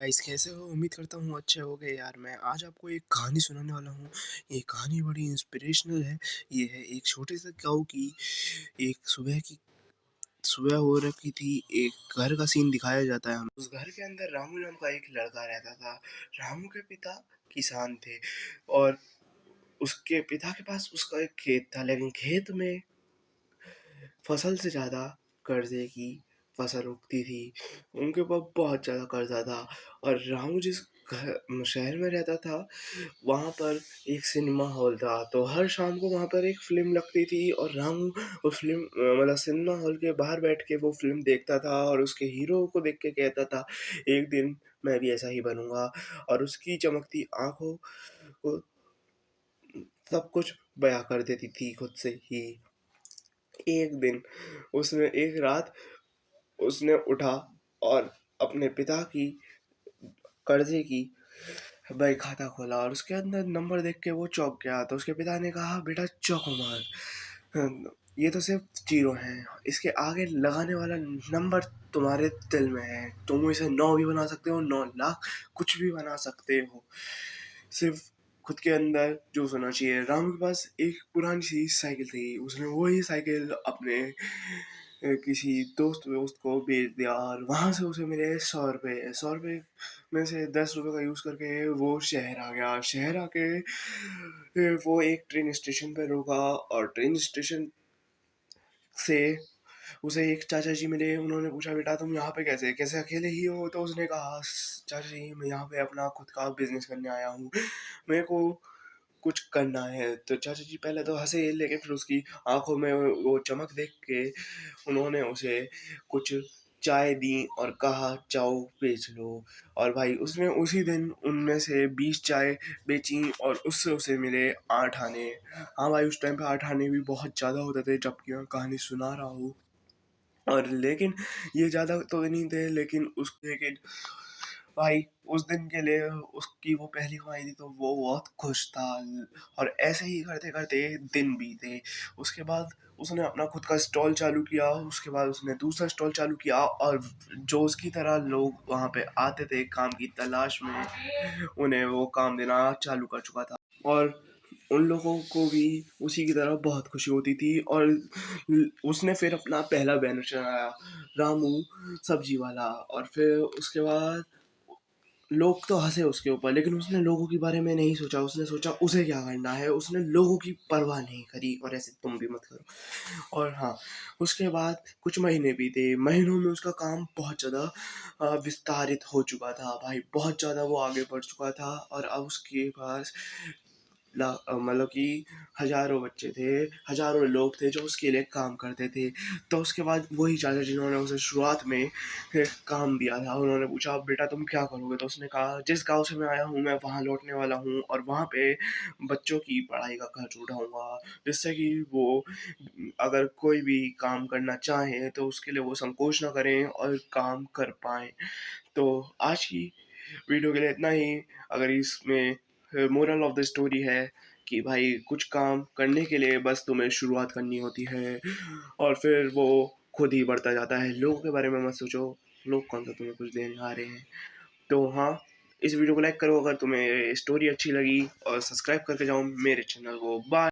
Guys कैसे हो? उम्मीद करता हूँ अच्छे होगे यार। मैं आज आपको एक कहानी सुनाने वाला हूँ। ये कहानी बड़ी इंस्पिरेशनल है। ये है एक छोटे से गाँव की। एक सुबह हो रखी थी। एक घर का सीन दिखाया जाता है हमें। उस घर के अंदर रामू नाम का एक लड़का रहता था। रामू के पिता किसान थे और उसके पिता के पास उसका एक खेत था, लेकिन खेत में फसल से ज़्यादा कर्ज़े की फसल उगती थी। उनके पास बहुत ज़्यादा कर्ज़ा था और रामू जिस शहर में रहता था, वहाँ पर एक सिनेमा हॉल था। तो हर शाम को वहाँ पर एक फ़िल्म लगती थी और रामू उस फ़िल्म मतलब सिनेमा हॉल के बाहर बैठ के वो फ़िल्म देखता था और उसके हीरो को देख के कहता था, "एक दिन मैं भी ऐसा ही बनूँगा।" और उसकी चमकती आँखों को सब कुछ बयाँ कर देती थी खुद से ही। एक दिन एक रात उसने उठा और अपने पिता की कर्जे की बही खाता खोला और उसके अंदर नंबर देख के वो चौंक गया। तो उसके पिता ने कहा, बेटा चौंको मत, ये तो सिर्फ जीरो हैं, इसके आगे लगाने वाला नंबर तुम्हारे दिल में है। तुम इसे 9 भी बना सकते हो, 9 लाख कुछ भी बना सकते हो। सिर्फ खुद के अंदर जोश होना चाहिए। रामू के पास एक पुरानी सी साइकिल थी। उसने वही साइकिल अपने किसी दोस्त वोस्त को बेच दिया और वहाँ से उसे मिले 100 रुपये। 100 रुपये में से 10 रुपये का यूज़ करके वो शहर आ गया। शहर आके वो एक ट्रेन स्टेशन पे रुका और ट्रेन स्टेशन से उसे एक चाचा जी मिले। उन्होंने पूछा, बेटा तुम यहाँ पे कैसे कैसे अकेले ही हो? तो उसने कहा, चाचा जी मैं यहाँ पे अपना खुद का बिजनेस करने आया हूँ, मेरे को कुछ करना है। तो चाचा जी पहले तो हंसे, लेकिन फिर उसकी आंखों में वो चमक देख के उन्होंने उसे कुछ चाय दी और कहा, जाओ बेच लो। और भाई उसने उसी दिन उनमें से 20 चाय बेची और उससे उसे मिले 8 आने। हाँ भाई, उस टाइम पे 8 आने भी बहुत ज़्यादा होते थे जबकि मैं कहानी सुना रहा हूँ। और लेकिन ये ज़्यादा तो नहीं थे, लेकिन भाई उस दिन के लिए उसकी वो पहली कमाई थी तो वो बहुत खुश था। और ऐसे ही करते-करते दिन बीते। उसके बाद उसने अपना खुद का स्टॉल चालू किया, उसके बाद उसने दूसरा स्टॉल चालू किया और जो उसकी तरह लोग वहाँ पे आते थे काम की तलाश में, उन्हें वो काम देना चालू कर चुका था। और उन लोगों को भी उसी की तरह बहुत खुशी होती थी और उसने फिर अपना पहला बैनर चढ़ाया, रामू सब्जी वाला। और फिर उसके बाद लोग तो हँसे उसके ऊपर, लेकिन उसने लोगों के बारे में नहीं सोचा। उसने सोचा उसे क्या करना है, उसने लोगों की परवाह नहीं करी और ऐसे तुम भी मत करो। और हाँ, उसके बाद कुछ महीने बीते। महीनों में उसका काम बहुत ज़्यादा विस्तारित हो चुका था भाई, बहुत ज़्यादा वो आगे बढ़ चुका था और अब उसके पास मतलब कि हज़ारों बच्चे थे, हज़ारों लोग थे जो उसके लिए काम करते थे। तो उसके बाद वही चाचा जिन्होंने उसे शुरुआत में काम दिया था, उन्होंने पूछा, बेटा तुम क्या करोगे? तो उसने कहा, जिस गाँव से मैं आया हूँ मैं वहाँ लौटने वाला हूँ और वहाँ पे बच्चों की पढ़ाई का खर्च उठाऊँगा, जिससे कि वो अगर कोई भी काम करना चाहें तो उसके लिए वो संकोच ना करें और काम कर पाएँ। तो आज की वीडियो के लिए इतना ही। अगर इसमें मोरल ऑफ द स्टोरी है कि भाई कुछ काम करने के लिए बस तुम्हें शुरुआत करनी होती है और फिर वो खुद ही बढ़ता जाता है। लोगों के बारे में मत सोचो, लोग कौन सा तुम्हें कुछ देने आ रहे हैं। तो हाँ, इस वीडियो को लाइक करो अगर तुम्हें स्टोरी अच्छी लगी और सब्सक्राइब करके जाओ मेरे चैनल को। बाय।